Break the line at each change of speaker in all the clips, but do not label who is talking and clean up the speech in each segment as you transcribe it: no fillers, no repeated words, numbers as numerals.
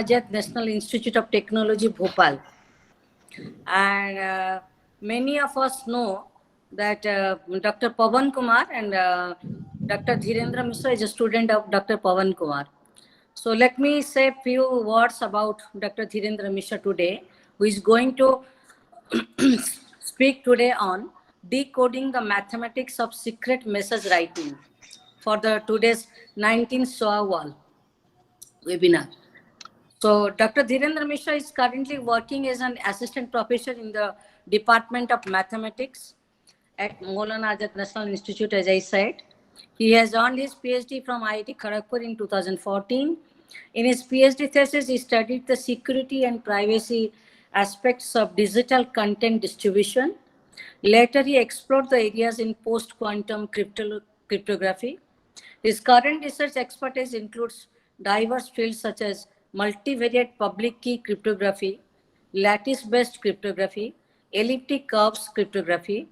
Azad National Institute of Technology, Bhopal. And many of us know that Dr. Pawan Kumar and Dr. Dhirendra Mishra is a student of Dr. Pawan Kumar. So let me say a few words about Dr. Dhirendra Mishra today, who is going to speak today on decoding the mathematics of secret message writing for the today's 19th SOAWAL webinar. So Dr. Dhirendra Mishra is currently working as an assistant professor in the Department of Mathematics at Maulana Azad National Institute, as I said. He has earned his PhD from IIT Kharagpur in 2014. In his PhD thesis, he studied the security and privacy aspects of digital content distribution. Later, he explored the areas in post-quantum cryptography. His current research expertise includes diverse fields such as multivariate public key cryptography, lattice-based cryptography, elliptic curves cryptography,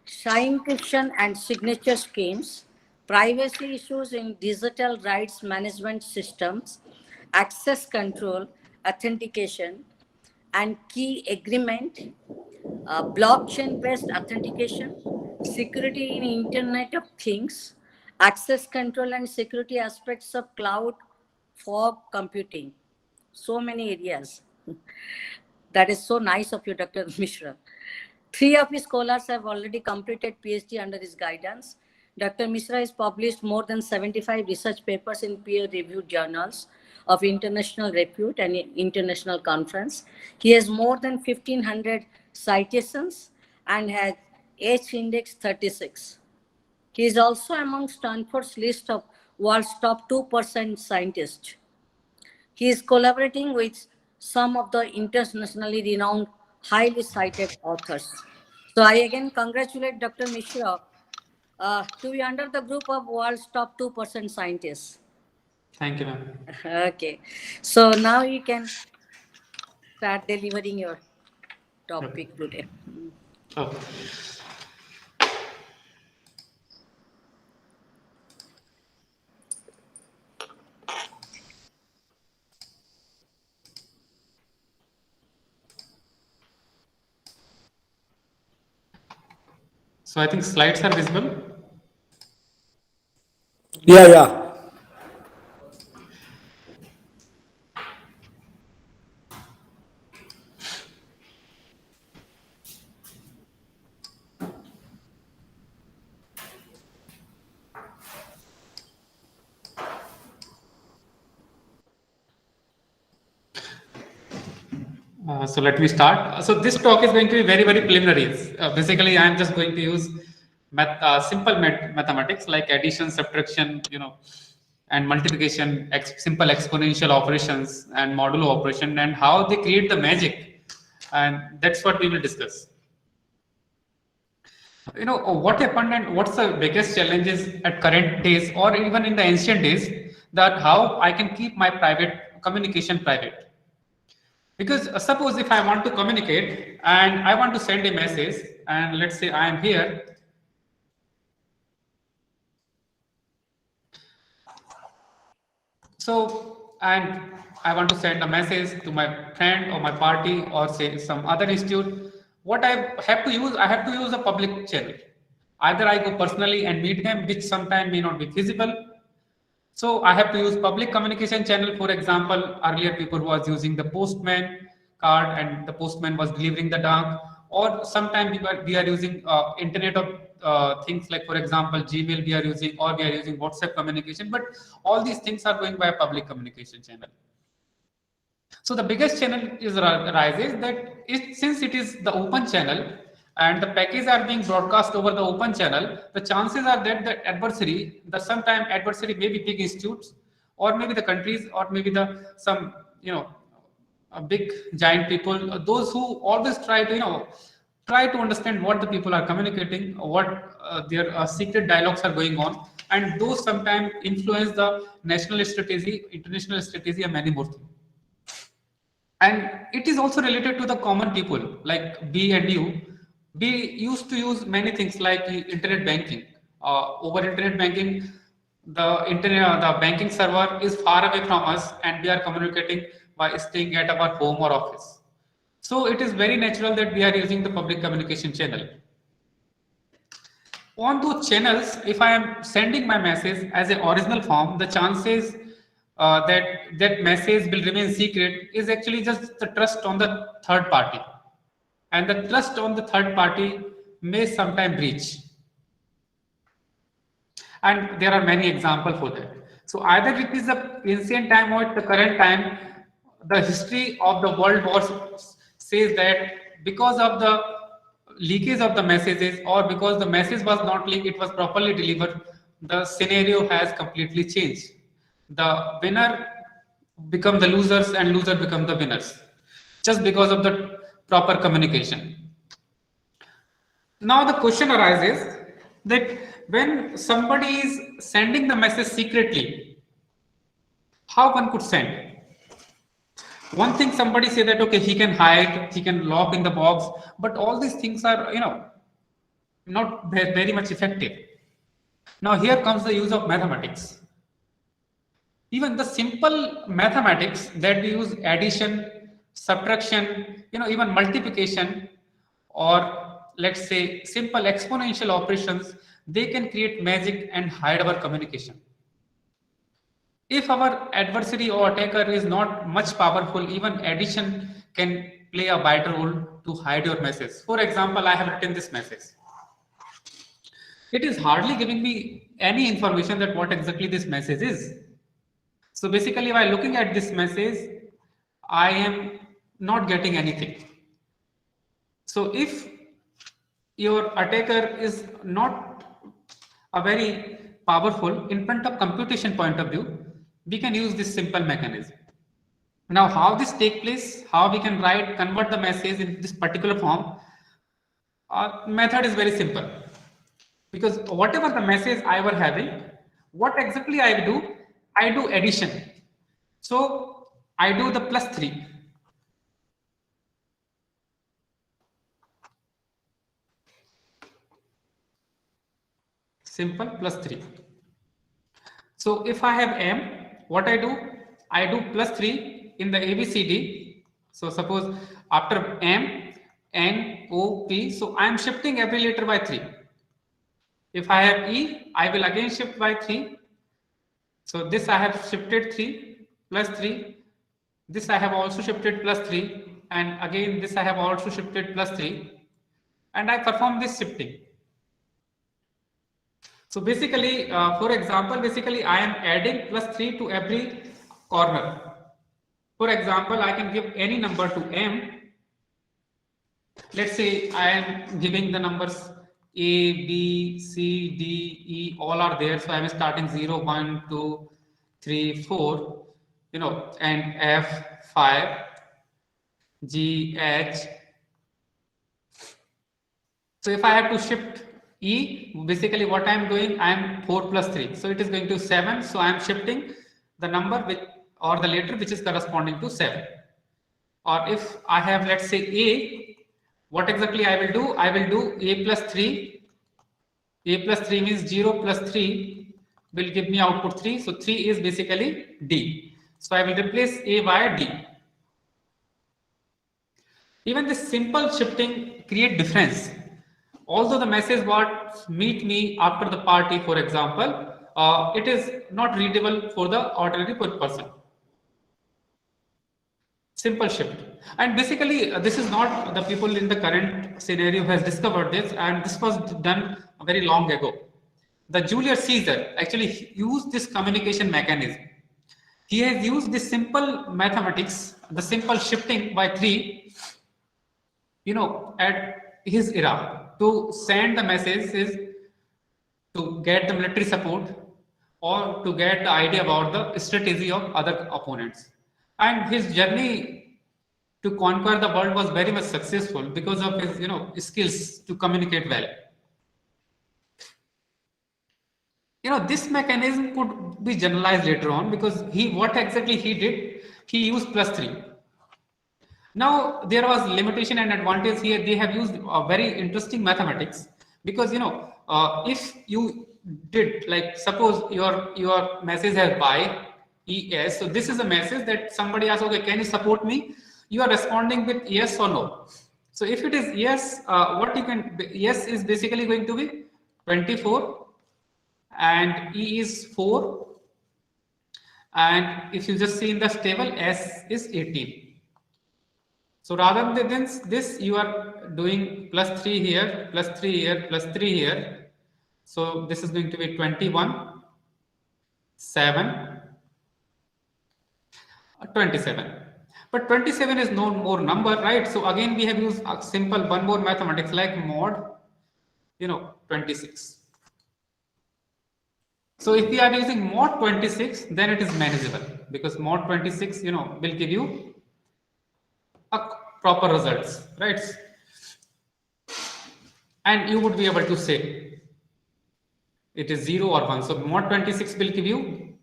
sign encryption and signature schemes, privacy issues in digital rights management systems, access control, authentication, and key agreement, blockchain-based authentication, security in Internet of Things, access control and security aspects of cloud, fog computing. So many areas. That is so nice of you, Dr. Mishra. 3 of his scholars have already completed PhD under his guidance. Dr. Mishra has published more than 75 research papers in peer-reviewed journals of international repute and international conference. He has more than 1,500 citations and has H-index 36. He is also among Stanford's list of world's top 2% scientists. He is collaborating with some of the internationally renowned, highly cited authors. So I again congratulate Dr. Mishra to be under the group of world's top 2% scientists.
Thank you, ma'am.
Okay. So now you can start delivering your topic today.
Okay. So I think slides are visible.
Yeah.
So let me start. So this talk is going to be very, very preliminary. Basically, I am just going to use simple mathematics like addition, subtraction, and multiplication, simple exponential operations and modulo operation, and how they create the magic. And that's what we will discuss. What happened and what's the biggest challenges at current days or even in the ancient days, that how I can keep my private communication private. Because suppose if I want to communicate and I want to send a message, and let's say I am here. So, and I want to send a message to my friend or my party or say some other institute. What I have to use, I have to use a public channel. Either I go personally and meet him, which sometimes may not be feasible. So I have to use public communication channel. For example, earlier people was using the postman card and the postman was delivering the dunk, or sometimes we are using internet of things like, for example, Gmail we are using, or we are using WhatsApp communication, but all these things are going by a public communication channel. So the biggest channel arises that since it is the open channel and the packages are being broadcast over the open channel, the chances are that the adversary, sometimes adversary may be big institutes, or maybe the countries, or maybe some big giant people, those who always try to understand what the people are communicating, what their secret dialogues are going on, and those sometimes influence the national strategy, international strategy, and many more things. And it is also related to the common people like B and you. We used to use many things like internet banking. Over internet banking, the banking server is far away from us, and we are communicating by staying at our home or office. So it is very natural that we are using the public communication channel. On those channels, if I am sending my message as an original form, the chances that message will remain secret is actually just the trust on the third party. And the trust on the third party may sometime breach. And there are many examples for that. So either it is the ancient time or the current time, the history of the world wars says that because of the leakage of the messages, or because the message was not leaked, it was properly delivered, the scenario has completely changed. The winner become the losers and loser become the winners, just because of the proper communication. Now the question arises that when somebody is sending the message secretly, how one could send? One thing, somebody say that okay, he can hide, he can lock in the box, but all these things are not very much effective. Now here comes the use of mathematics. Even the simple mathematics that we use, addition, subtraction, even multiplication, or let's say simple exponential operations, they can create magic and hide our communication. If our adversary or attacker is not much powerful, even addition can play a vital role to hide your message. For example, I have written this message. It is hardly giving me any information that what exactly this message is. So basically, while looking at this message, I am not getting anything. So if your attacker is not a very powerful in front of computation point of view, we can use this simple mechanism. Now, how this take place, how we can convert the message in this particular form, our method is very simple. Because whatever the message I were having, what exactly I do addition. So I do the +3. Simple +3. So if I have M, what I do +3 in the ABCD. So suppose after M, N, O, P, so I am shifting every letter by 3. If I have E, I will again shift by 3. So this I have shifted 3, +3. This I have also shifted +3. And again, this I have also shifted +3. And I perform this shifting. So basically, for example, I am adding +3 to every corner. For example, I can give any number to M. Let's say I am giving the numbers A, B, C, D, E, all are there. So I am starting 0, 1, 2, 3, 4, and F, 5, G, H. So if I have to shift E, basically what I am doing, I am 4 + 3. So it is going to 7. So I am shifting the number or the letter which is corresponding to 7. Or if I have, let's say, A, what exactly I will do? I will do A +3. A +3 means 0 + 3 will give me output 3. So 3 is basically D. So I will replace A by D. Even this simple shifting create difference. Although the message what meet me after the party, for example, it is not readable for the ordinary person. Simple shift. And basically, this is not the people in the current scenario has discovered this, and this was done very long ago. The Julius Caesar actually used this communication mechanism. He has used this simple mathematics, the simple shifting by 3, at his era, to send the messages to get the military support or to get the idea about the strategy of other opponents. And his journey to conquer the world was very much successful because of his skills to communicate well. This mechanism could be generalized later on, because what exactly he did, he used +3. Now there was limitation and advantage here. They have used a very interesting mathematics, because if you did, like, suppose your message has buy ES. So this is a message that somebody asks, okay, can you support me? You are responding with yes or no. So if it is yes, what you can, yes is basically going to be 24 and E is 4. And if you just see in the table, S is 18. So rather than this, you are doing plus 3 here, plus 3 here, plus 3 here. So this is going to be 21, 7, 27. But 27 is no more number, right? So again, we have used a simple one more mathematics like mod, 26. So if we are using mod 26, then it is manageable because mod 26, will give you a proper results, right? And you would be able to say it is 0 or 1. So mod 26 will give you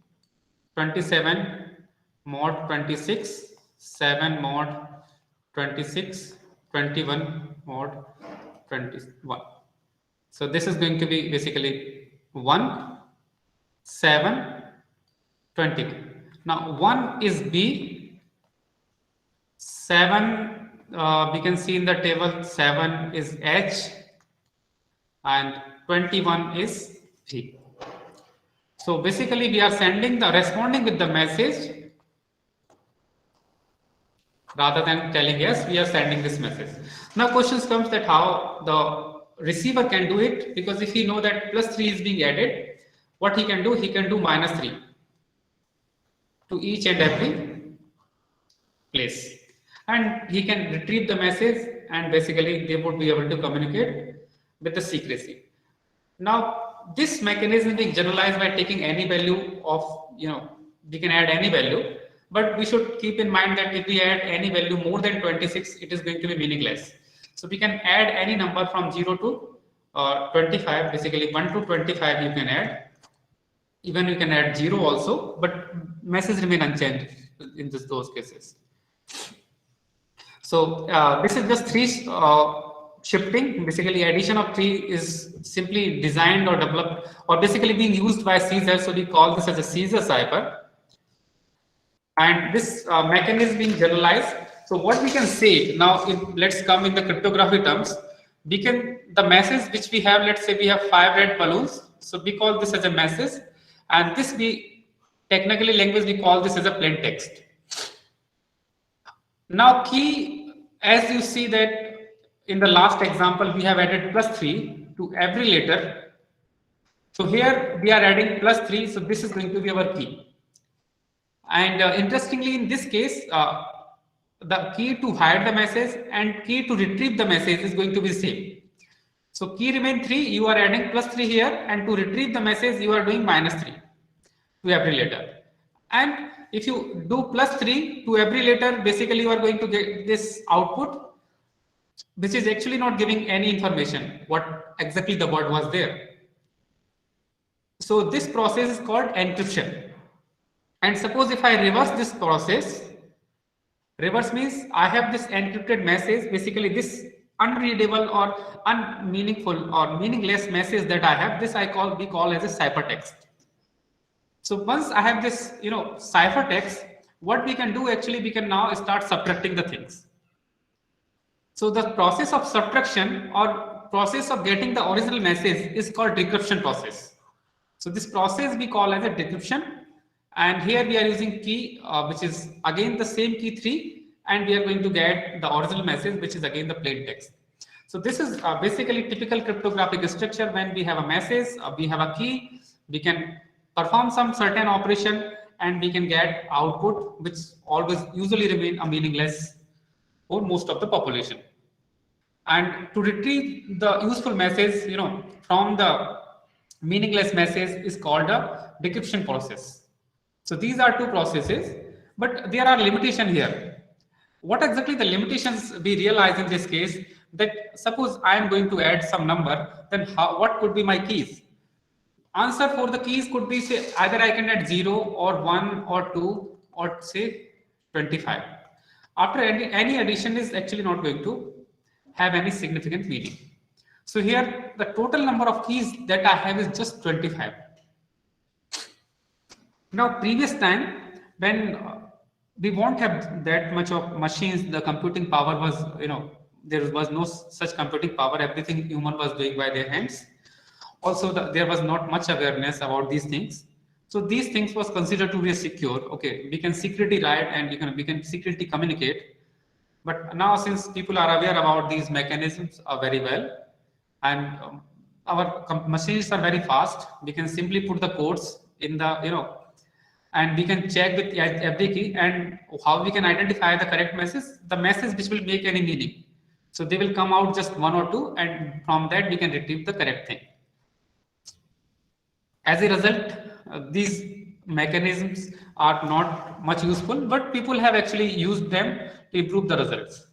27 mod 26, 7 mod 26, 21 mod 21. So this is going to be basically 1, 7, 22. Now 1 is B, 7 we can see in the table 7 is H and 21 is V. So basically we are responding with the message rather than telling yes, we are sending this message. Now questions comes that how the receiver can do it, because if he know that plus 3 is being added, what he can do? He can do minus 3 to each and every place. And he can retrieve the message and basically they would be able to communicate with the secrecy. Now, this mechanism is being generalized by taking any value of, we can add any value, but we should keep in mind that if we add any value more than 26, it is going to be meaningless. So we can add any number from 0 to 25, basically 1 to 25 you can add. Even you can add 0 also, but message remain unchanged in those cases. So this is just 3 shifting. Basically addition of 3 is simply designed or developed or basically being used by Caesar. So we call this as a Caesar cipher. And this mechanism being generalized. So what we can say now, let's come in the cryptography terms. The message which we have, let's say we have 5 red balloons. So we call this as a message. And this technically language, we call this as a plain text. Now key, as you see that in the last example, we have added plus 3 to every letter. So here we are adding plus 3. So this is going to be our key. And interestingly, in this case, the key to hide the message and key to retrieve the message is going to be the same. So key remain 3, you are adding plus 3 here, and to retrieve the message, you are doing minus 3 to every letter. And if you do plus 3 to every letter, basically you are going to get this output, which is actually not giving any information, what exactly the word was there. So this process is called encryption. And suppose if I reverse this process, reverse means I have this encrypted message, basically this unreadable or unmeaningful or meaningless message that I have, this we call as a ciphertext. So once I have this, ciphertext, what we can do actually, we can now start subtracting the things. So the process of subtraction or process of getting the original message is called decryption process. So this process we call as a decryption. And here we are using key, which is again the same key 3, and we are going to get the original message, which is again the plain text. So this is basically typical cryptographic structure. When we have a message, we have a key, we can perform some certain operation, and we can get output, which always usually remain a meaningless for most of the population. And to retrieve the useful message, from the meaningless message is called a decryption process. So these are 2 processes, but there are limitations here. What exactly the limitations we realize in this case, that suppose I am going to add some number, then what could be my keys? Answer for the keys could be, say, either I can add 0 or 1 or 2 or say 25. After any addition is actually not going to have any significant meaning. So here the total number of keys that I have is just 25. Now previous time when we won't have that much of machines, the computing power was, there was no such computing power. Everything human was doing by their hands. Also, there was not much awareness about these things. So these things was considered to be secure. Okay, we can secretly write and we can secretly communicate. But now, since people are aware about these mechanisms very well, and our machines are very fast, we can simply put the codes in the, and we can check with every key, and how we can identify the correct message, the message which will make any meaning. So they will come out just one or two, and from that we can retrieve the correct thing. As a result, these mechanisms are not much useful, but people have actually used them to improve the results.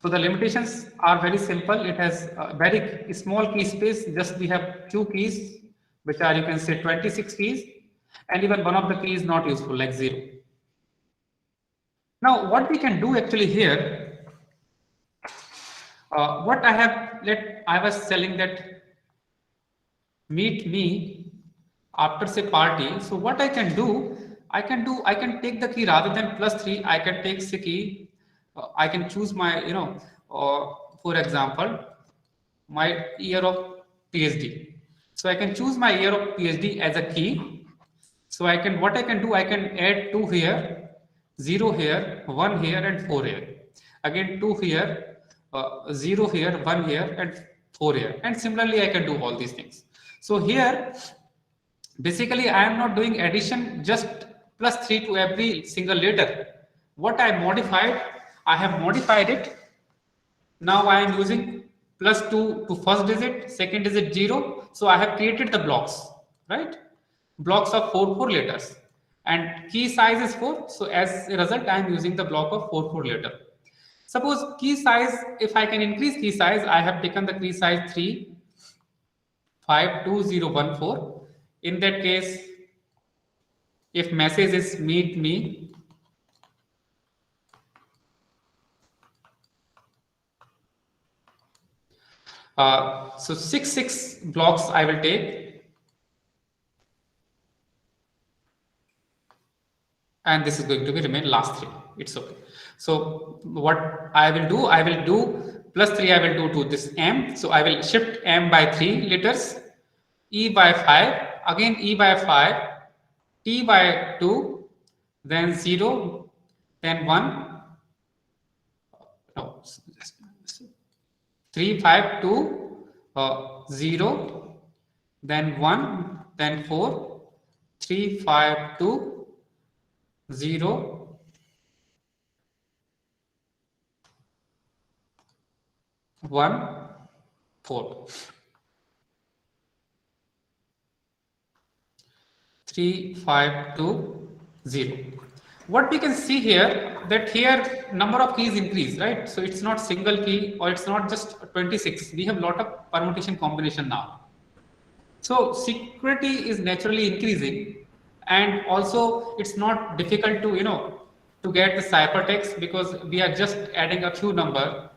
So the limitations are very simple. It has a very small key space. Just we have two keys, which are, you can say, 26 keys, and even one of the keys is not useful, like 0. Now, what we can do actually here, what I was telling that meet me after say party. So what I can do, I can take the key rather than +3. I can take the key. I can choose my, for example, my year of PhD. So I can choose my year of PhD as a key. So what I can do, I can add 2 here, 0 here, 1 here, and 4 here. Again, 2 here, 0 here, 1 here, and 4 here. And similarly, I can do all these things. So here, basically, I am not doing addition just +3 to every single letter. What I have modified it. Now I am using +2 to first digit, second digit 0. So I have created the blocks, right? Blocks of 4 letters, and key size is 4. So as a result, I am using the block of 4 letter. Suppose key size, if I can increase key size, I have taken the key size 3522014. In that case, if message is meet me, so 6 blocks I will take, and this is going to be remain last 3. It's okay. So what I will do +3 I will do to this M. So I will shift M by 3 letters, E by 5, again E by 5, T by 2, then 0, then 1, no, 3, 5, 2, 0, then 1, then 4, 3, 5, 2, 0, 1, 4. 3, 5, 2, 0. What we can see here, that here number of keys increase, right? So it's not single key, or it's not just 26. We have a lot of permutation combination now. So security is naturally increasing, and also it's not difficult to, to get the ciphertext, because we are just adding a few number.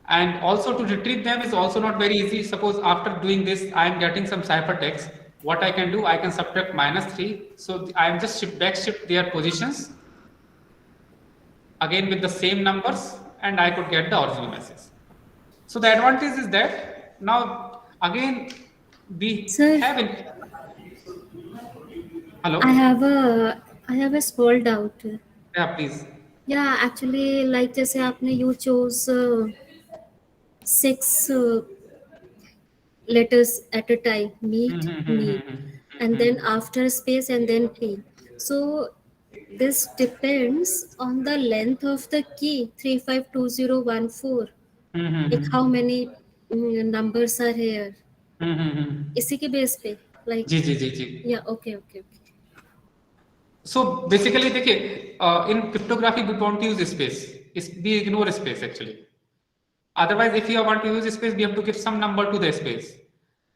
And also to retrieve them is also not very easy. Suppose after doing this, I am getting some ciphertext. What I can do, I can subtract -3. So I am just shift their positions again with the same numbers, and I could get the original message. So the advantage is that now again we
Sir,
have it. Hello.
I have a small doubt.
Yeah, please.
Yeah, actually, like जैसे आपने you chose 6 letters at a time, meet me, and then after space and then T. So this depends on the length of the key 352014. Like how many numbers are here? इसी के base पे, like
ji.
yeah, okay.
So basically, in cryptography we don't use space. We ignore space actually. Otherwise, if you want to use space, we have to give some number to the space.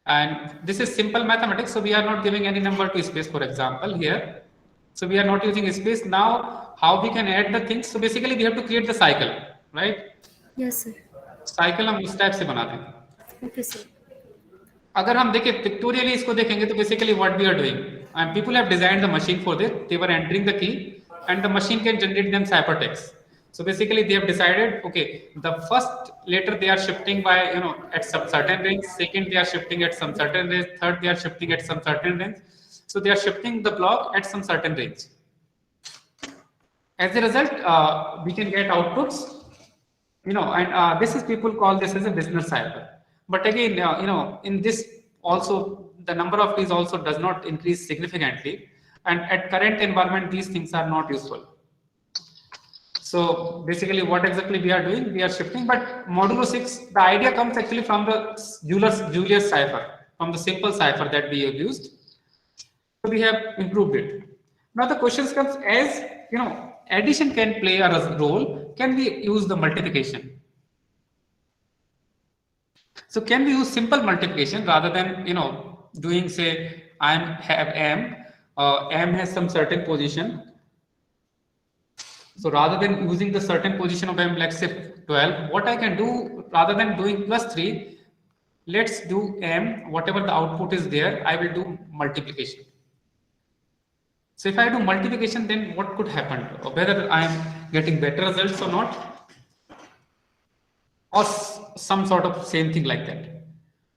And this is simple mathematics, so we are not giving any number to space, for example, here. So we are not using space. Now, how we can add the things? So basically, we have to create the cycle, right?
Yes, sir.
Cycle हम इस type से बनाते हैं.
Okay, sir.
अगर हम देखें pictorially इसको देखेंगे तो basically what we are doing, and people have designed the machine for this. They were entering the key and the machine can generate them ciphertext. So basically they have decided, okay, the first letter they are shifting by, at some certain range, second they are shifting at some certain range, third they are shifting at some certain range. So they are shifting the block at some certain range. As a result, we can get outputs, and this is, people call this as a business cipher. But again, in this also the number of keys also does not increase significantly, and at current environment these things are not useful. So basically what exactly we are doing, we are shifting. But modulo 6, the idea comes actually from the Julius cipher, from the simple cipher that we have used. So we have improved it. Now the questions comes, as addition can play a role, can we use the multiplication? So can we use simple multiplication rather than doing, say, I have m, m has some certain position. So rather than using the certain position of m, let's say 12, what I can do, rather than doing plus 3, let's do m, whatever the output is there, I will do multiplication. So if I do multiplication, then what could happen? Whether I am getting better results or not, or some sort of same thing like that.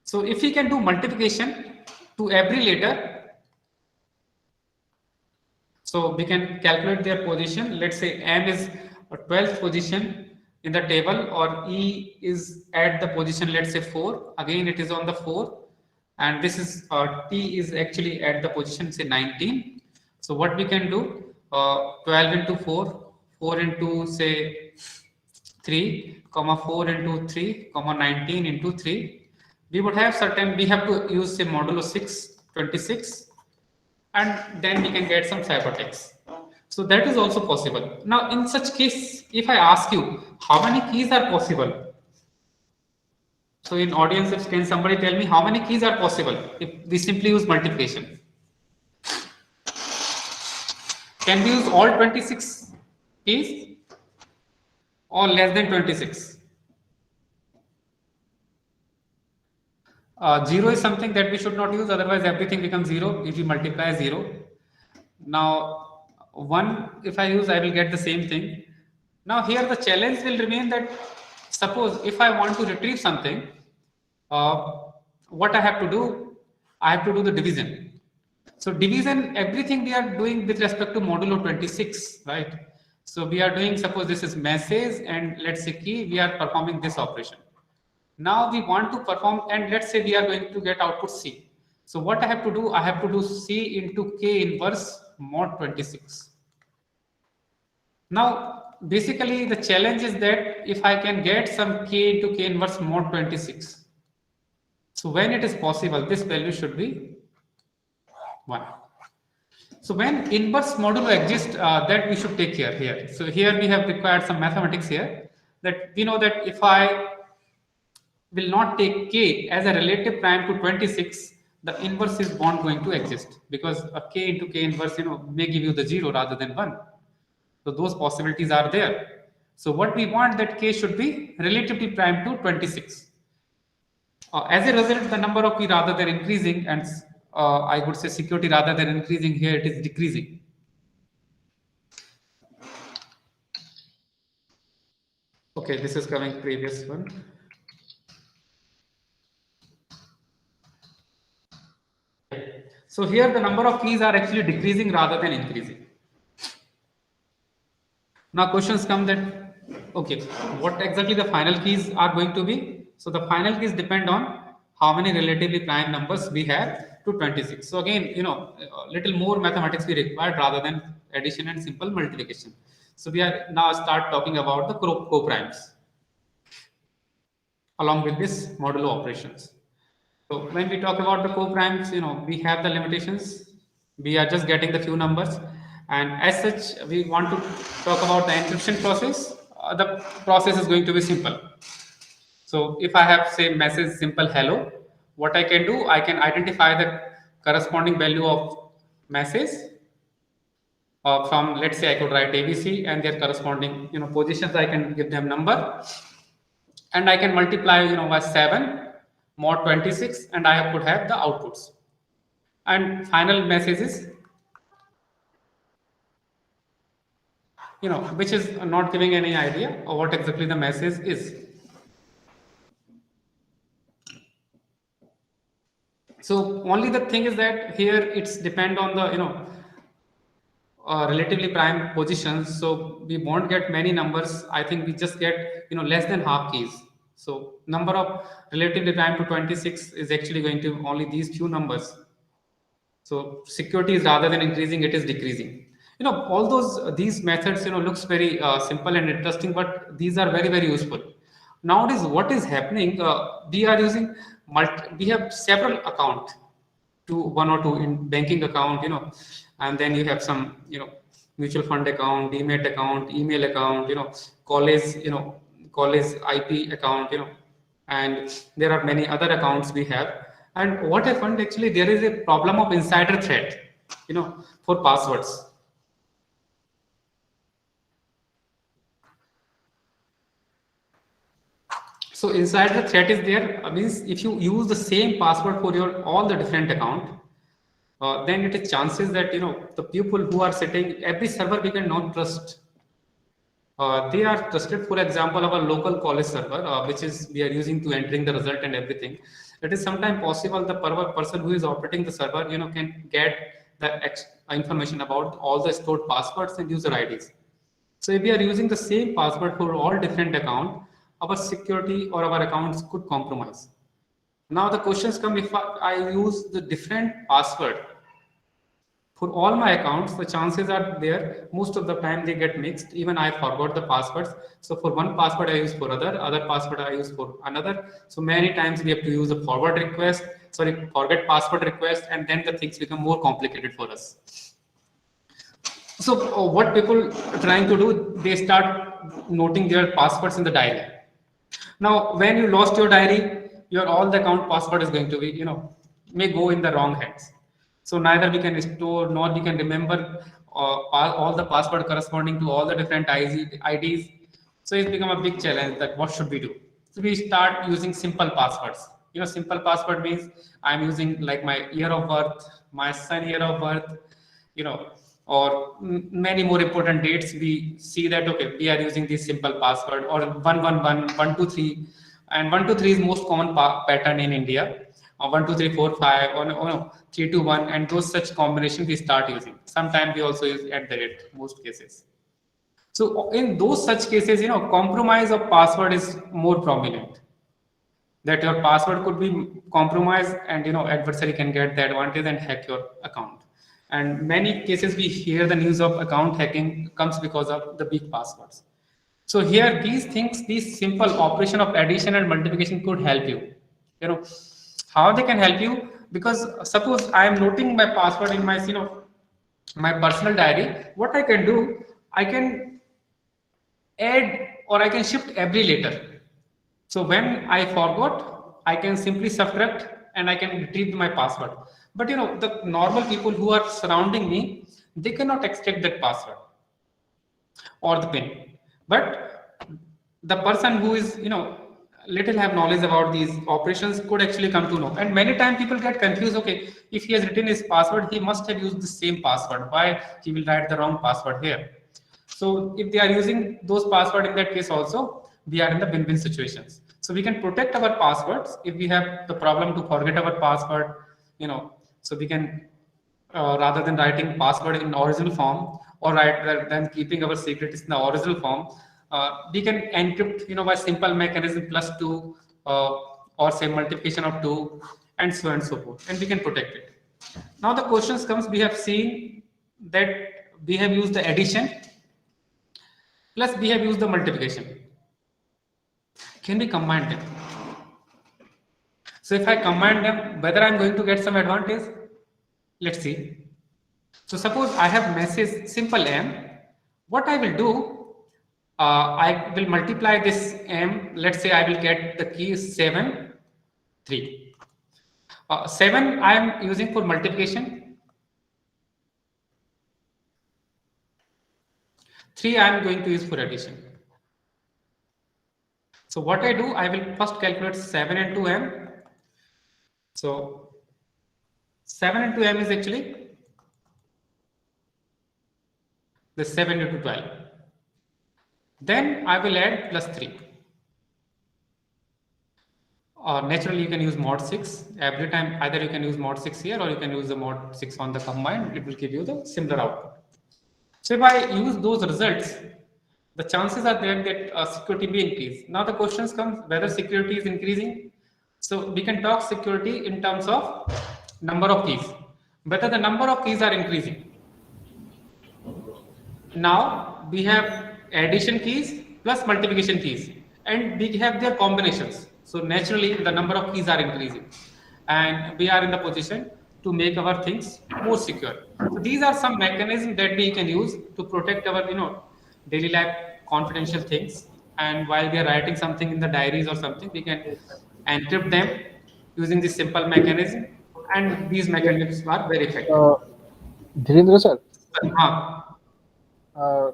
So if we can do multiplication to every letter, so we can calculate their position. Let's say m is a 12th position in the table, or e is at the position, let's say 4. Again, it is on the 4, and this is t is actually at the position, say 19. So what we can do, 12 into 4, 4 into say 3, comma 4 into 3, comma 19 into 3. We would have certain, we have to use say modulo 6, 26, and then we can get some ciphertext. So that is also possible. Now in such case, if I ask you how many keys are possible, so in audience, can somebody tell me how many keys are possible if we simply use multiplication? Can we use all 26 keys or less than 26? 0 is something that we should not use, otherwise everything becomes 0 if we multiply 0. Now 1, if I use, I will get the same thing. Now here the challenge will remain that, suppose if I want to retrieve something, what I have to do, I have to do the division. So division, everything we are doing with respect to modulo 26, right? So we are doing, suppose this is message and let's say key, we are performing this operation. Now we want to perform, and let's say we are going to get output C. So what I have to do, I have to do C into K inverse mod 26. Now basically the challenge is that if I can get some K into K inverse mod 26, so when it is possible, this value should be 1. So when inverse modulo exists, that we should take care here. So here we have required some mathematics here, that we know that if I will not take k as a relative prime to 26, the inverse is not going to exist, because a k into k inverse may give you the 0 rather than 1. So those possibilities are there. So what we want, that k should be relatively prime to 26. As a result, the number of key rather than increasing, and I would say security rather than increasing, here it is decreasing. Okay, this is coming previous one. So here the number of keys are actually decreasing rather than increasing. Now questions come that, okay, what exactly the final keys are going to be? So the final keys depend on how many relatively prime numbers we have to 26. So again, a little more mathematics we required rather than addition and simple multiplication. So we are now start talking about the co-primes along with this modulo operations. So when we talk about the co-primes, we have the limitations. We are just getting the few numbers, and as such, we want to talk about the encryption process. The process is going to be simple. So if I have, say, message simple hello, what I can do, I can identify the corresponding value of message from, let's say, I could write ABC and their corresponding positions. I can give them number, and I can multiply by 7 mod 26, and I could have the outputs. And final message is, which is not giving any idea of what exactly the message is. So only the thing is that here it's depend on the relatively prime positions. So we won't get many numbers. I think we just get less than half keys. So number of relatively prime to 26 is actually going to only these few numbers. So security is rather than increasing, it is decreasing. All these methods looks very simple and interesting, but these are very, very useful. Nowadays, what is happening? We are using we have several accounts, one or two in banking account, and then you have some mutual fund account, demat account, email account, college IP account, and there are many other accounts we have. And what happened, actually there is a problem of insider threat for passwords. So insider threat is there, means if you use the same password for your all the different account, then it is chances that the people who are sitting every server we cannot trust. They are trusted. For example, our local college server, which is we are using to entering the result and everything. It is sometimes possible the person who is operating the server can get the information about all the stored passwords and user IDs. So if we are using the same password for all different accounts, our security or our accounts could compromise. Now the questions come, if I use the different password for all my accounts, the chances are there most of the time they get mixed. Even I forgot the passwords. So for one password I use for other password I use for another. So many times we have to use a forget password request, and then the things become more complicated for us. So what people are trying to do, they start noting their passwords in the diary. Now, when you lost your diary, your all the account password is going to be, may go in the wrong hands. So neither we can store nor we can remember all the password corresponding to all the different IDs. So it's become a big challenge that what should we do? So we start using simple passwords. Simple password means I'm using like my year of birth, my son year of birth, or many more important dates. We see that, okay, we are using this simple password, or 111, 123, and 123 is most common pattern in India. 1 2 3 4 5, or no, 3 2 1, and those such combination we start using. Sometimes we also use at the rate, most cases. So in those such cases, compromise of password is more prominent. That your password could be compromised, and adversary can get the advantage and hack your account. And many cases we hear the news of account hacking comes because of the big passwords. So here these things, these simple operation of addition and multiplication could help you. How they can help you? Because suppose I am noting my password in my my personal diary. What I can do, I can add or I can shift every letter. So when I forgot, I can simply subtract and I can retrieve my password. But the normal people who are surrounding me, they cannot extract that password or the pin. But the person who is little have knowledge about these operations could actually come to know. And many times people get confused. Okay, if he has written his password, he must have used the same password. Why he will write the wrong password here? So if they are using those password, in that case also, we are in the win-win situations. So we can protect our passwords if we have the problem to forget our password. So we can rather than writing password in original form, or rather than keeping our secrets in the original form, we can encrypt by simple mechanism +2, or say multiplication of 2, and so on and so forth, and we can protect it. Now the questions comes, we have seen that we have used the addition plus we have used the multiplication. Can we combine them? So if I combine them, whether I'm going to get some advantage? Let's see. So suppose I have message simple m. What I will do, I will multiply this m. Let's say I will get the key 7, 3. 7 I am using for multiplication. 3 I am going to use for addition. So what I do, I will first calculate 7 into m. So 7 into m is actually the 7 into 12. Then I will add plus 3. Naturally, you can use mod 6 every time. Either you can use mod 6 here, or you can use the mod 6 on the combined. It will give you the similar output. So if I use those results, the chances are there that security will increase. Now the questions come whether security is increasing. So we can talk security in terms of number of keys, whether the number of keys are increasing. Now we have addition keys plus multiplication keys, and we have their combinations. So naturally, the number of keys are increasing, and we are in the position to make our things more secure. So these are some mechanisms that we can use to protect our, daily life confidential things. And while we are writing something in the diaries or something, we can encrypt them using this simple mechanism, and these mechanisms are very effective.
Dhirendra sir,
Huh.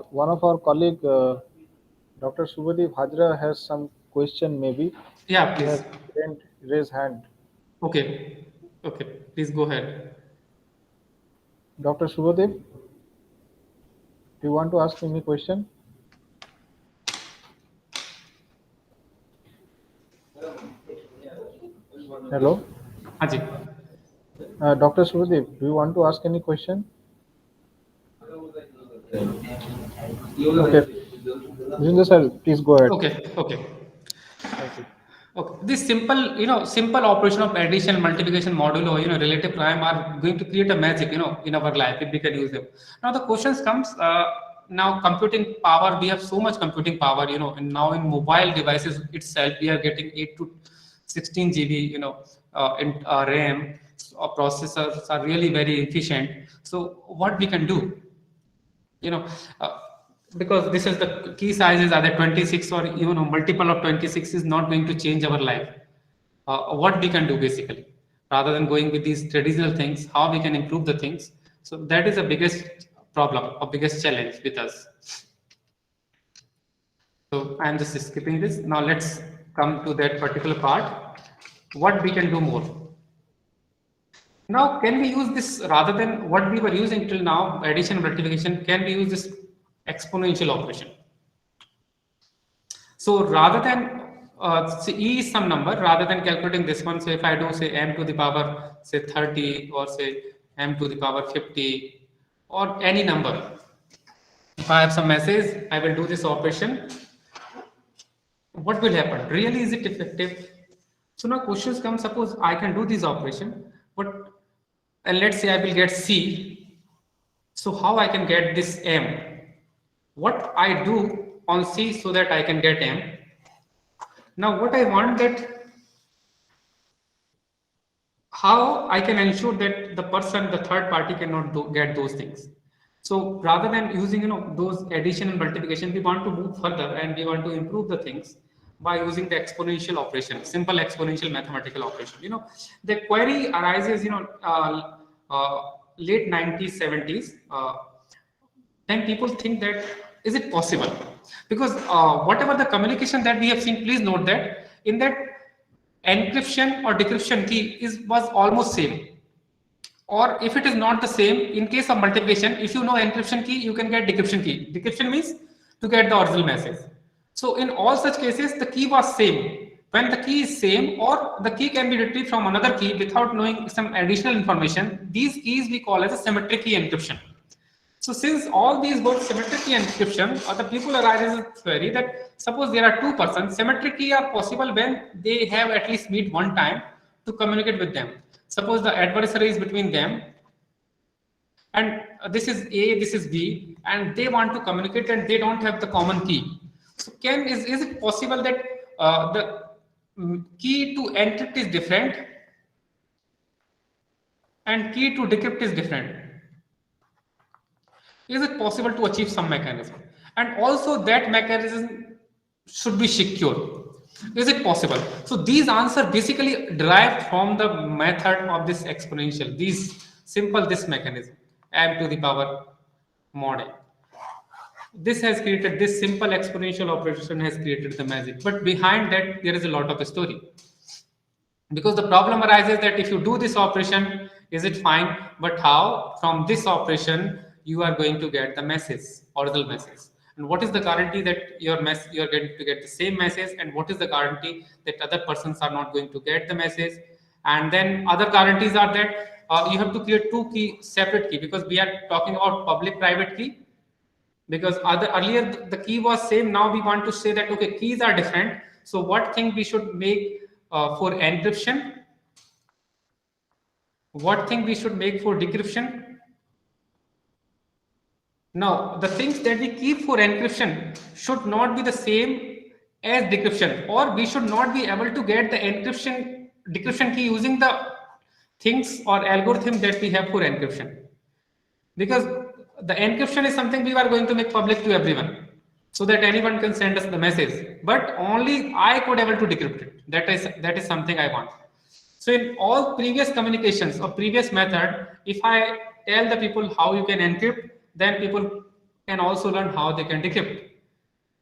one of our colleague, Dr. Subhadeep Hajra has some question maybe.
Yeah,
He
please.
has raised hand.
Okay, please go ahead.
Dr. Subhadeep, do you want to ask any question? Hello?
Haji.
Dr. Subhadeep, do you want to ask any question? Okay. Dhirendra sir, please go ahead.
Okay.
Thank you.
Okay. This simple operation of addition, multiplication, modulo, relative prime are going to create a magic, in our life if we can use them. Now the questions comes, now computing power, we have so much computing power, and now in mobile devices itself, we are getting 8 to 16 GB, in RAM. So, processors are really very efficient. So what we can do? Because this is the key sizes are the 26 or even a multiple of 26 is not going to change our life. What we can do basically, rather than going with these traditional things, how we can improve the things. So that is the biggest problem or biggest challenge with us. So I'm just skipping this. Now let's come to that particular part. What we can do more. Now, can we use this rather than what we were using till now, addition, multiplication, can we use this exponential operation? So rather than, say E is some number, rather than calculating this one, so if I do say m to the power, say 30, or say m to the power 50, or any number, if I have some message, I will do this operation. What will happen? Really, is it effective? So now questions come, suppose I can do this operation, but and let's say I will get C. So how I can get this M? What I do on C so that I can get M? Now what I want that, how I can ensure that the person, the third party cannot get those things. So rather than using those addition and multiplication, we want to move further and we want to improve the things by using the exponential operation, simple exponential mathematical operation. The query arises late 90s, 70s. Then people think that is it possible? Because whatever the communication that we have seen, please note that in that encryption or decryption key was almost same. Or if it is not the same, in case of multiplication, if you know encryption key, you can get decryption key. Decryption means to get the original message. So in all such cases, the key was same. When the key is same, or the key can be retrieved from another key without knowing some additional information, these keys we call as a symmetric key encryption. So since all these words symmetric key encryption, or the people arise a query that suppose there are two persons, symmetric key are possible when they have at least meet one time to communicate with them. Suppose the adversary is between them, and this is A, this is B, and they want to communicate and they don't have the common key. So is it possible that the key to encrypt is different and key to decrypt is different? Is it possible to achieve some mechanism? And also that mechanism should be secure. Is it possible? So these answers basically derived from the method of this exponential, this mechanism, m to the power mod n. This has created, this simple exponential operation has created the magic. But behind that, there is a lot of story. Because the problem arises that if you do this operation, is it fine? But how from this operation you are going to get the message, original message? And what is the guarantee that you are going to get the same message? And what is the guarantee that other persons are not going to get the message? And then other guarantees are that you have to create two key, separate key, because we are talking about public private key. Because earlier the key was same, now we want to say that okay, keys are different. So what thing we should make for encryption, what thing we should make for decryption? Now the things that we keep for encryption should not be the same as decryption, or we should not be able to get the decryption key using the things or algorithm that we have for encryption. Because the encryption is something we are going to make public to everyone, so that anyone can send us the message, but only I could able to decrypt it. That is something I want. So in all previous communications or previous method, if I tell the people how you can encrypt, then people can also learn how they can decrypt.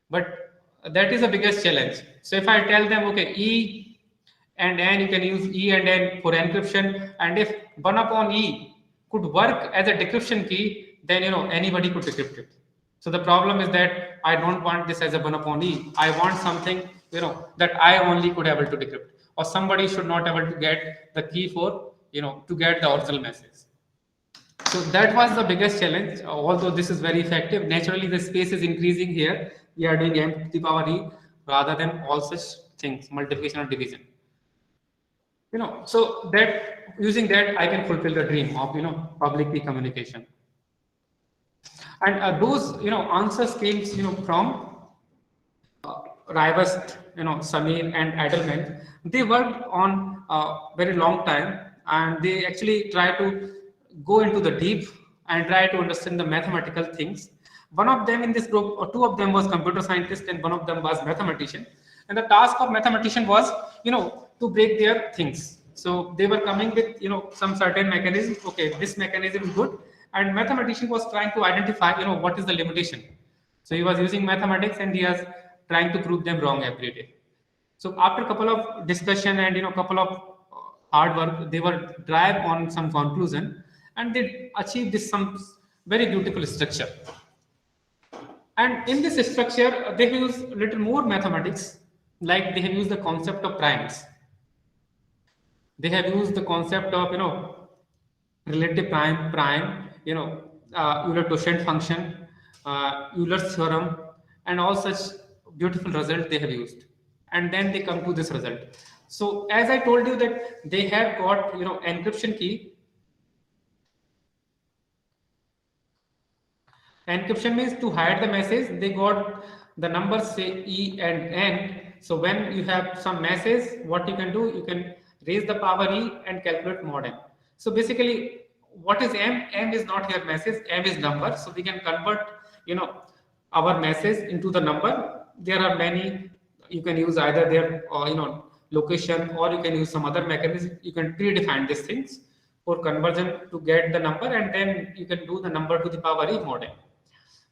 But that is the biggest challenge. So if I tell them, okay, E and N, you can use E and N for encryption, and if 1 upon E could work as a decryption key, then anybody could decrypt it. So the problem is that I don't want this as a 1 upon E. I want something that I only could able to decrypt, or somebody should not able to get the key for to get the original message. So that was the biggest challenge. Although this is very effective, naturally the space is increasing here. We are doing m to the power e rather than all such things, multiplication or division. So that using that I can fulfill the dream of public key communication. And those answers came from Rivest, Samir and Edelman. They worked on a very long time, and they actually try to go into the deep and try to understand the mathematical things. One of them in this group, or two of them, was computer scientist, and one of them was mathematician. And the task of mathematician was, to break their things. So they were coming with, some certain mechanism. Okay, this mechanism is good, and mathematician was trying to identify, what is the limitation. So he was using mathematics, and he was trying to prove them wrong every day. So after a couple of discussion and couple of hard work, they were drive on some conclusion, and they achieved this some very beautiful structure. And in this structure, they have used a little more mathematics, like they have used the concept of primes. They have used the concept of relative prime, Euler-Tochet function, Euler's theorem, and all such beautiful results they have used. And then they come to this result. So as I told you that they have got encryption key. Encryption means to hide the message. They got the numbers say E and N. So when you have some message, what you can do, you can raise the power E and calculate mod n. So basically, what is M? M is not here message, M is number. So we can convert our message into the number. There are many. You can use either their location, or you can use some other mechanism. You can predefine these things for conversion to get the number, and then you can do the number to the power E mod n.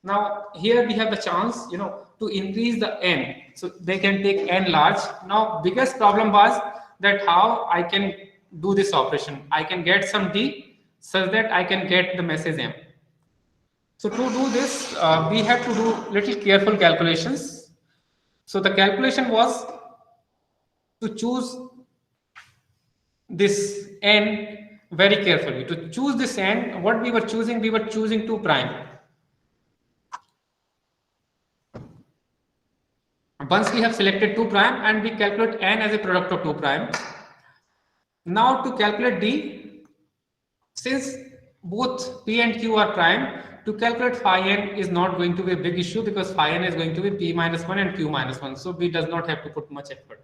Now here we have the chance to increase the n, so they can take n large. Now biggest problem was that how I can do this operation. I can get some d such that I can get the message m. So to do this, we have to do little careful calculations. So the calculation was to choose this n very carefully. To choose this n, what we were choosing 2 prime. Once we have selected 2 prime, and we calculate n as a product of 2 prime. Now to calculate d, since both p and q are prime, to calculate phi n is not going to be a big issue, because phi n is going to be p minus 1 and q minus 1. So we does not have to put much effort.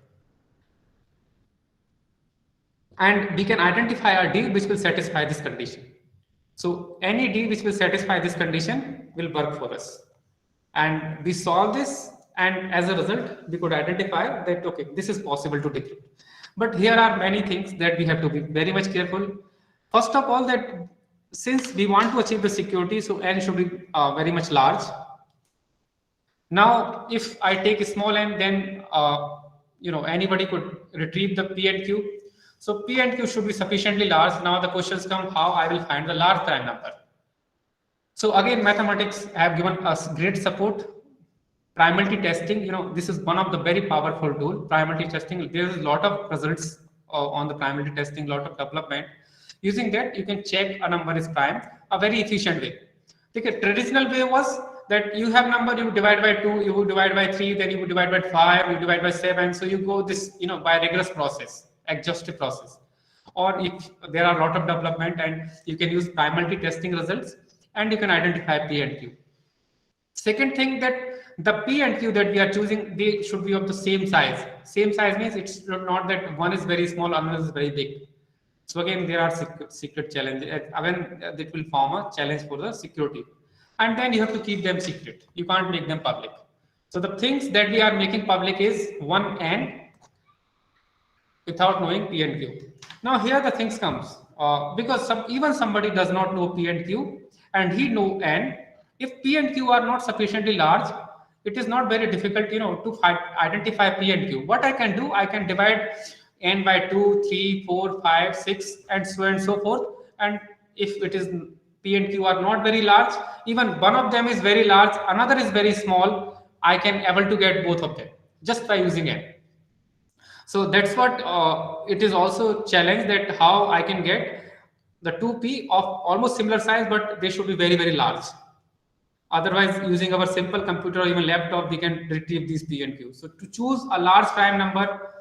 And we can identify a d which will satisfy this condition. So any d which will satisfy this condition will work for us. And we solve this, and as a result, we could identify that, okay, this is possible to decrypt. But here are many things that we have to be very much careful. First of all, that since we want to achieve the security, so n should be very much large. Now, if I take a small n, then anybody could retrieve the p and q. So P and Q should be sufficiently large. Now the questions come how I will find the large prime number. So again, mathematics have given us great support. Primalty testing, this is one of the very powerful tool. Primalty testing, there is a lot of results on the primalty testing, lot of development. Using that, you can check a number is prime, a very efficient way. The traditional way was that you have number, you divide by 2, you divide by 3, then you divide by 5, you divide by 7. So you go this, by rigorous process, exhaustive process. Or if there are a lot of development and you can use primalty testing results and you can identify P and Q. Second thing, that the P and Q that we are choosing, they should be of the same size. Same size means it's not that one is very small, another is very big. So again, there are secret challenges. Again, that will form a challenge for the security. And then you have to keep them secret. You can't make them public. So the things that we are making public is 1 and without knowing P and Q. Now here the things comes because even somebody does not know P and Q and he know N. If P and Q are not sufficiently large, it is not very difficult, to identify P and Q. What I can do, I can divide N by 2, 3, 4, 5, 6, and so on and so forth. And if it is P and Q are not very large, even one of them is very large, another is very small, I can able to get both of them just by using N. So that's what it is also challenge, that how I can get the 2P of almost similar size, but they should be very, very large. Otherwise, using our simple computer or even laptop, we can retrieve these P and Q. So to choose a large prime number,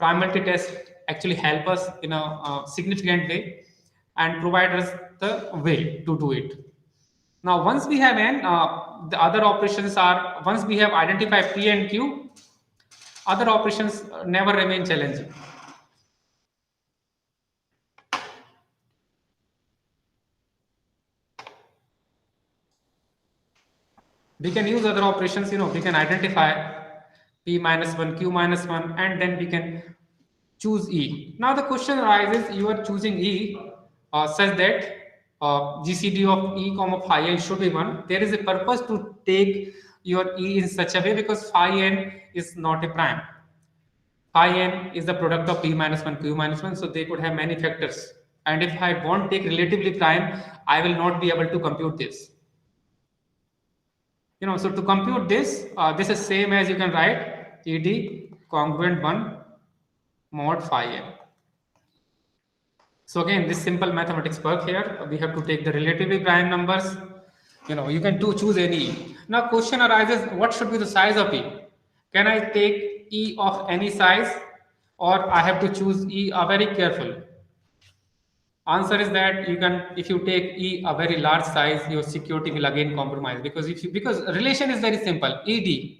primalty test actually help us in a significant way and provide us the way to do it. Now, once we have N, the other operations are, once we have identified P and Q, other operations never remain challenging. We can use other operations, we can identify P minus 1, Q minus 1, and then we can choose E. Now the question arises, you are choosing E such that GCD of E comma phi n should be 1. There is a purpose to take your E in such a way because phi n is not a prime. Phi n is the product of P minus 1, Q minus 1, so they could have many factors. And if I won't take relatively prime, I will not be able to compute this. So to compute this, this is same as you can write ED congruent 1 mod phi n. So again, this simple mathematics work here. We have to take the relatively prime numbers. You can choose any. Now question arises, what should be the size of E? Can I take E of any size, or I have to choose E very careful? Answer is that you can, if you take E a very large size, your security will again compromise, because because relation is very simple. ED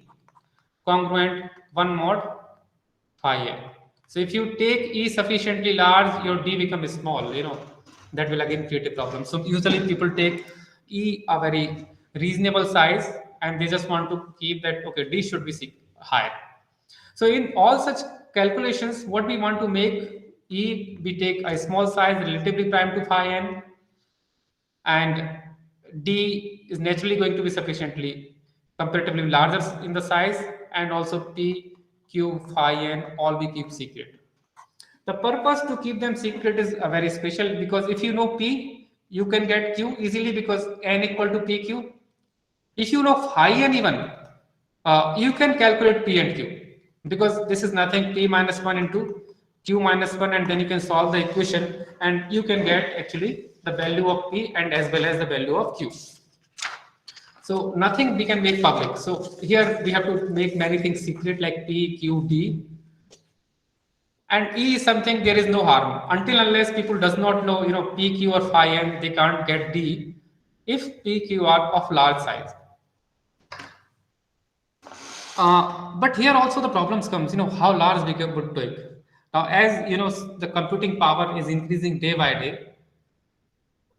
congruent 1 mod phi n. So if you take E sufficiently large, your D becomes small. That will again create a problem. So usually people take E a very reasonable size, and they just want to keep that, okay, D should be higher. So in all such calculations, what we want to make E, we take a small size relatively prime to phi n, and D is naturally going to be sufficiently comparatively larger in the size, and also P, Q, phi n, all we keep secret. The purpose to keep them secret is very special, because if you know P, you can get Q easily because n equal to PQ. If you know phi n even, you can calculate P and Q, because this is nothing, P minus 1 into Q minus 1, and then you can solve the equation and you can get actually the value of P and as well as the value of Q. So nothing we can make public. So here we have to make many things secret, like P, Q, D. And E is something there is no harm. Until unless people does not know, P, Q or phi n, they can't get D if P, Q are of large size. But here also the problems comes, how large we could take. Now, as the computing power is increasing day by day,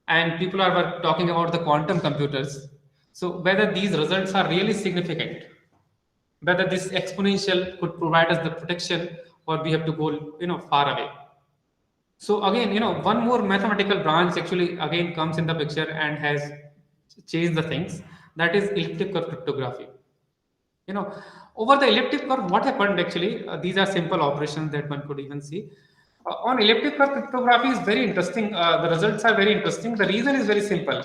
and people are talking about the quantum computers. So whether these results are really significant, whether this exponential could provide us the protection, or we have to go, far away. So again, one more mathematical branch actually again comes in the picture and has changed the things. That is elliptic curve cryptography. Over the elliptic curve, what happened actually? These are simple operations that one could even see. On elliptic curve cryptography is very interesting. The results are very interesting. The reason is very simple.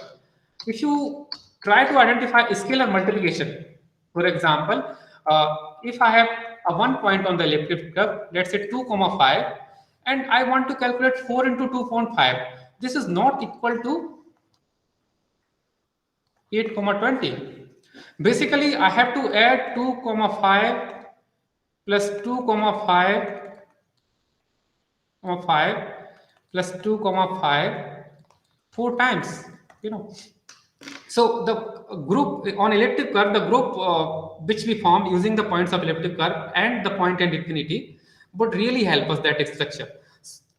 If you try to identify scalar multiplication, for example, if I have a 1 point on the elliptic curve, let's say 2,5, and I want to calculate 4 into 2.5, this is not equal to 8,20. Basically, I have to add 2,5 plus 2,5 5 plus 2,5 4 times, you know. So the group on elliptic curve, the group which we form using the points of elliptic curve and the point and infinity would really help us that structure.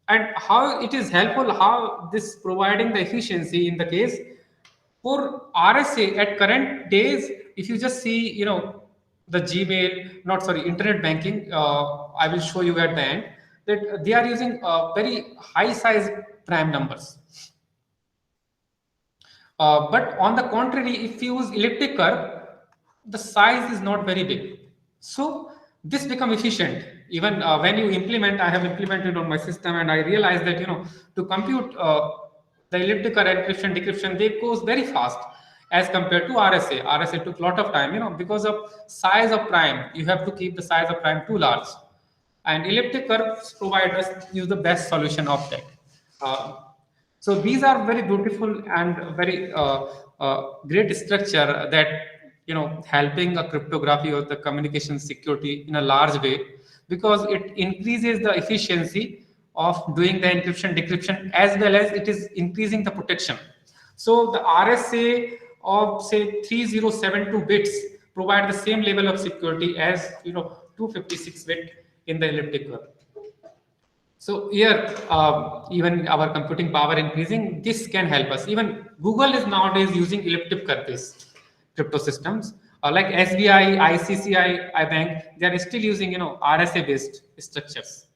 And how it is helpful, how this providing the efficiency in the case for RSA at current days, if you just see, you know, the Gmail, not sorry, internet banking, I will show you at the end that they are using very high size prime numbers. But on the contrary, if you use elliptic curve, the size is not very big. So this become efficient. Even when you implement, I have implemented on my system, and I realized that, you know, to compute the elliptic curve encryption, decryption, they goes very fast as compared to RSA. RSA took a lot of time, you know, because of size of prime. You have to keep the size of prime too large, and elliptic curves provide us use the best solution of that. So these are very beautiful and very great structure that, you know, helping a cryptography or the communication security in a large way, because it increases the efficiency of doing the encryption decryption, as well as it is increasing the protection. So the RSA of say 3072 bits provide the same level of security as, you know, 256 bit in the elliptic curve. So here, even our computing power increasing, this can help us. Even Google is nowadays using elliptic curve-based crypto systems, like SBI, ICCI, iBank. They are still using, you know, RSA-based structures.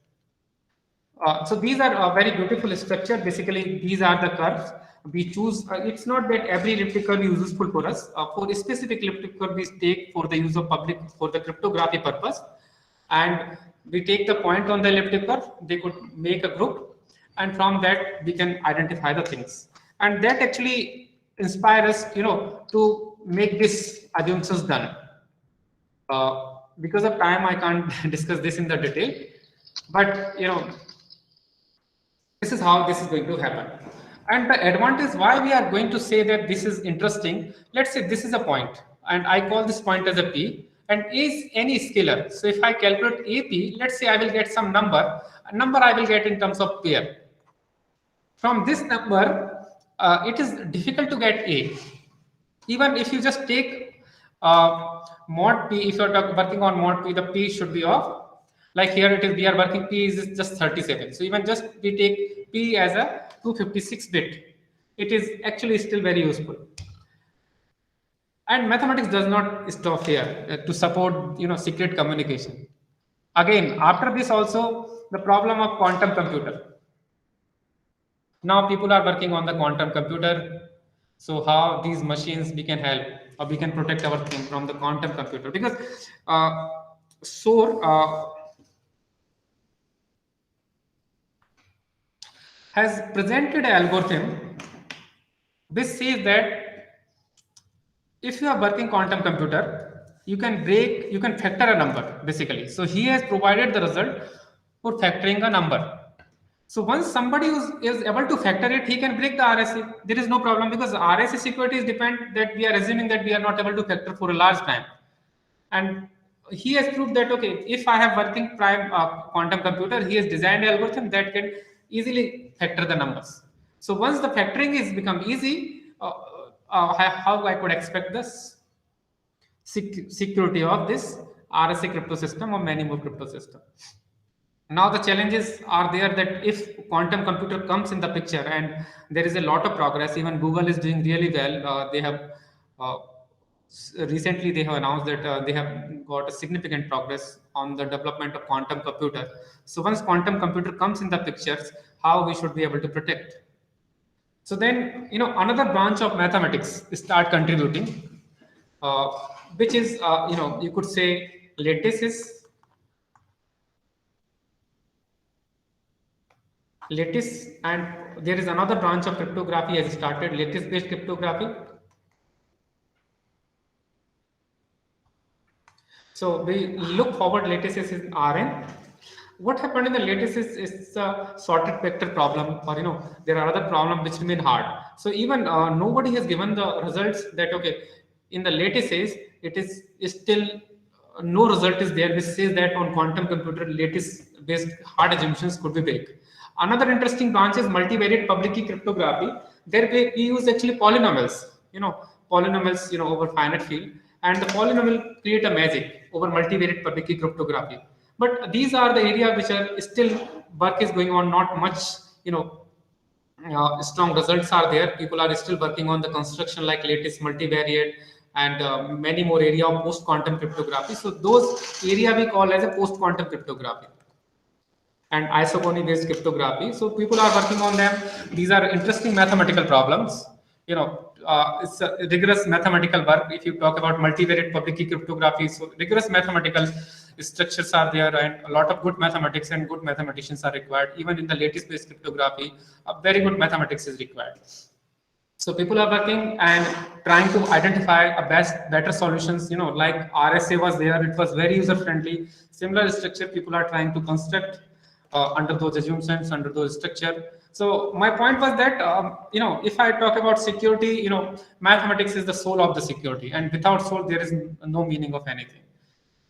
So these are a very beautiful structure. Basically, these are the curves we choose. It's not that every elliptic curve is useful for us. For a specific elliptic curve, we take for the use of public for the cryptography purpose, and we take the point on the elliptic curve. They could make a group, and from that we can identify the things, and that actually inspire us, you know, to make this assumptions done. Because of time, I can't discuss this in the detail, but, you know, this is how this is going to happen. And the advantage why we are going to say that this is interesting, let's say this is a point, and I call this point as a P, and is any scalar. So if I calculate AP, let's say I will get some number, a number I will get in terms of pair. From this number, it is difficult to get A. Even if you just take mod P, if you're working on mod P, the P should be off. Like here it is, we are working P is just 37. So even just we take P as a 256 bit, it is actually still very useful. And mathematics does not stop here to support, you know, secret communication. Again, after this also the problem of quantum computer. Now people are working on the quantum computer. So how these machines we can help, or we can protect our thing from the quantum computer, because has presented an algorithm which says that if you are working quantum computer, you can factor a number basically. So he has provided the result for factoring a number. So once somebody is able to factor it, he can break the RSA. There is no problem, because RSA security is depend that we are assuming that we are not able to factor for a large time. And he has proved that, okay, if I have working prime quantum computer, he has designed an algorithm that can easily factor the numbers. So once the factoring is become easy, how I could expect this security of this RSA crypto system or many more crypto system. Now the challenges are there that if quantum computer comes in the picture, and there is a lot of progress, even Google is doing really well. They have recently they have announced that they have got a significant progress on the development of quantum computer. So once quantum computer comes in the pictures, how we should be able to protect. So then, you know, another branch of mathematics start contributing, which is, you know, you could say lattices. lattice, and there is another branch of cryptography has started, lattice based cryptography. So we look forward lattices in Rn. What happened in the lattice is a sorted vector problem, or there are other problems which remain hard. So even nobody has given the results that okay, in the lattices it is still no result is there which says that on quantum computer lattice based hard assumptions could be baked. Another interesting branch is multivariate public key cryptography. There we use actually polynomials, polynomials, over finite field, and the polynomial create a magic over multivariate public key cryptography. But these are the area which are still work is going on, not much, strong results are there. People are still working on the construction like lattice, multivariate, and many more area of post quantum cryptography. So those area we call as a post quantum cryptography and isogony based cryptography. So people are working on them. These are interesting mathematical problems. It's a rigorous mathematical work. If you talk about multivariate public key cryptography, so rigorous mathematical structures are there, and a lot of good mathematics and good mathematicians are required. Even in the lattice based cryptography, a very good mathematics is required. So people are working and trying to identify a better solutions. Like RSA was there; it was very user friendly. Similar structure people are trying to construct under those assumptions, under those structure. So my point was that if I talk about security, mathematics is the soul of the security, and without soul there is no meaning of anything.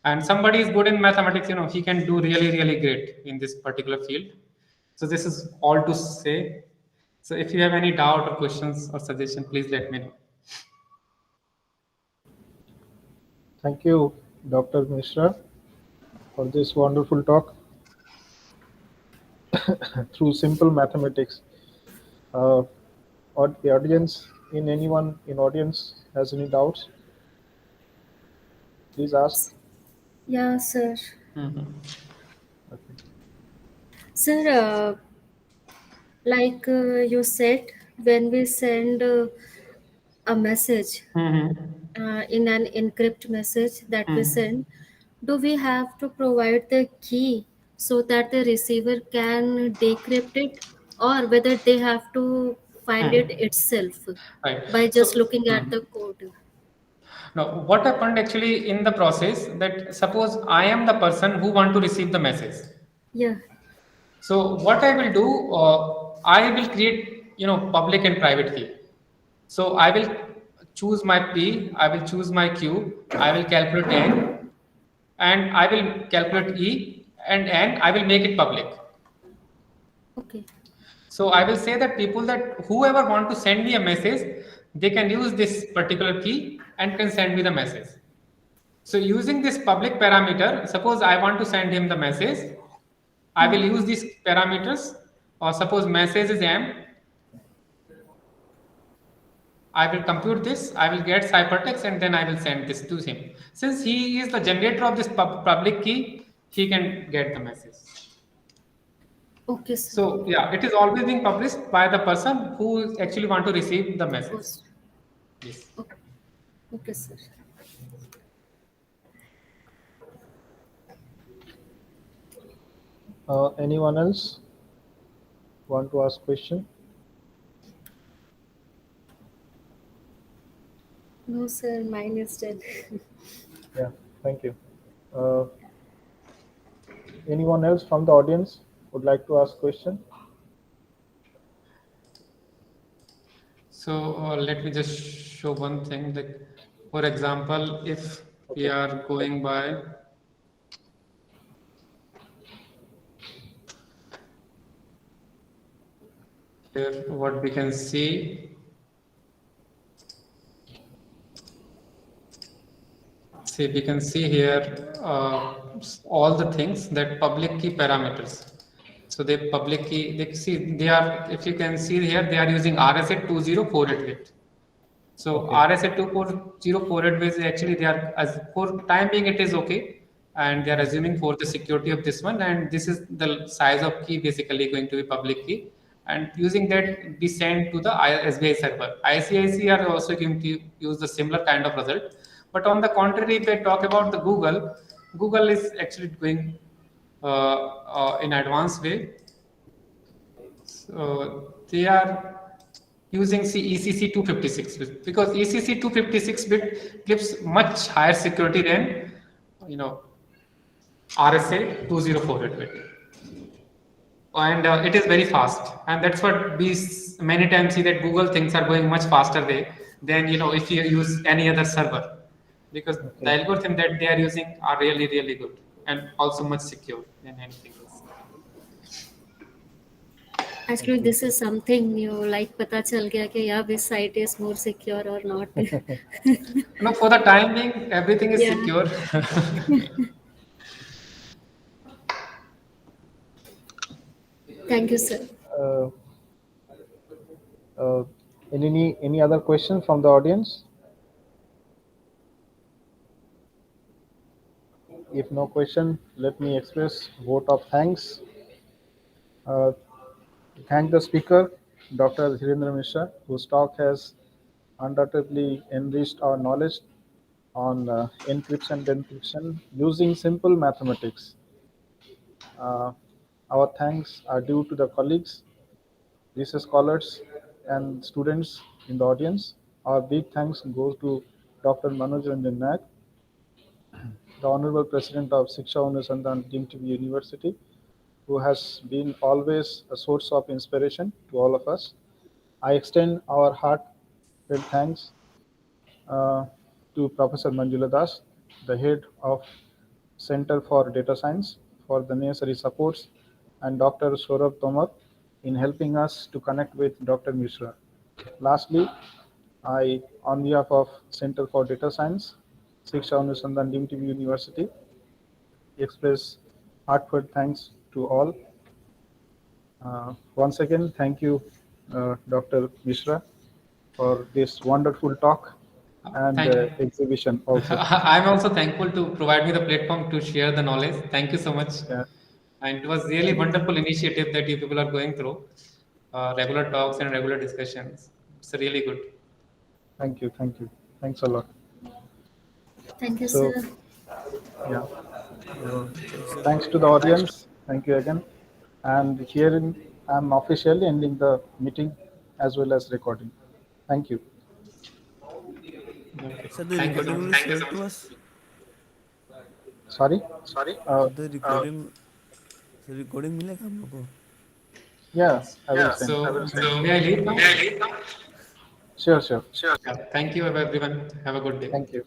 And somebody is good in mathematics, he can do really, really great in this particular field. So this is all to say. So if you have any doubt or questions or suggestion, please let me know.
Thank you, Dr. Mishra, for this wonderful talk through simple mathematics. Or the audience, anyone in audience has any doubts, please ask.
Yeah, sir.
Okay.
Sir, like you said, when we send a message in an encrypt message that we send, do we have to provide the key so that the receiver can decrypt it, or whether they have to find it itself
Right.
by just
So
looking at the code?
now, what happened actually in the process that suppose I am the person who want to receive the message.
Yeah.
So what I will do, I will create, public and private key. So I will choose my P, I will choose my Q, I will calculate N, and I will calculate E and N, I will make it public.
Okay.
So I will say that people that whoever want to send me a message, they can use this particular key and can send me the message. So using this public parameter, suppose I want to send him the message, I will use these parameters, or suppose message is M, I will compute this, I will get ciphertext, and then I will send this to him. Since he is the generator of this public key, he can get the message.
Okay, sir.
So yeah, it is always being published by the person who actually want to receive the message.
Post.
Yes.
Okay. Okay, sir.
Anyone else want to ask question?
No, sir. Mine is dead.
Yeah, thank you. Anyone else from the audience would like to ask question?
So let me just show one thing. Like, for example, if we are going by here, what we can see. See, we can see here all the things that public key parameters. So they public key, they are, if you can see here, they are using RSA 20488. So
Okay.
RSA 24048 is actually they are, as for time being it is okay, and they are assuming for the security of this one, and this is the size of key basically going to be public key, and using that be sent to the SBI server. ICIC are also going to use the similar kind of result, but on the contrary, if I talk about the Google is actually going in advanced way. So they are using ECC 256 because ECC 256 bit gives much higher security than RSA 204 bit, and it is very fast. And that's what we many times see that Google things are going much faster than if you use any other server, because the
Okay.
algorithm that they are using are really good and also much secure than anything else.
Actually, this is something new. Like, पता चल गया कि yeah, this site is more secure or not.
For the time being, everything is
Yeah.
secure.
Thank you, sir.
Uh, uh, any other question from the audience? If no question, let me express vote of thanks. Thank the speaker, Dr. Dhirendra Mishra, whose talk has undoubtedly enriched our knowledge on encryption and decryption using simple mathematics. Our thanks are due to the colleagues, research scholars, and students in the audience. Our big thanks goes to Dr. Manoj Ranjan Nayak, the Honorable President of Siksha Anusandhan Dept University, who has been always a source of inspiration to all of us. I extend our heartfelt thanks uh, to Professor Manjula Das, the head of Center for Data Science, for the necessary supports, and Dr. Saurabh Tomar in helping us to connect with Dr. Mishra. Lastly, I, on behalf of Center for Data Science, Siksha Anusandhan Dept University, express heartfelt thanks to all. Once again, thank you, Dr. Mishra, for this wonderful talk and
Thank you.
exhibition also.
I'm also thankful to provide me the platform to share the knowledge. Thank you so much.
Yeah.
And it was really wonderful initiative that you people are going through, regular talks and regular discussions. It's really good.
Thank you. Thanks a lot.
Thank you,
So,
sir.
yeah.
Thanks, sir.
Thanks to the audience. Thank you again. And here I'm officially ending the meeting as well as recording. Thank you.
Okay.
Sir, the
Thank you so
recording
much.
will be shared to us.
Sorry.
So the recording मिलेगा हम लोग को.
Yeah, I will send.
So may I leave now?
Sure.
Yeah. Thank you, everyone. Have a good day.
Thank you.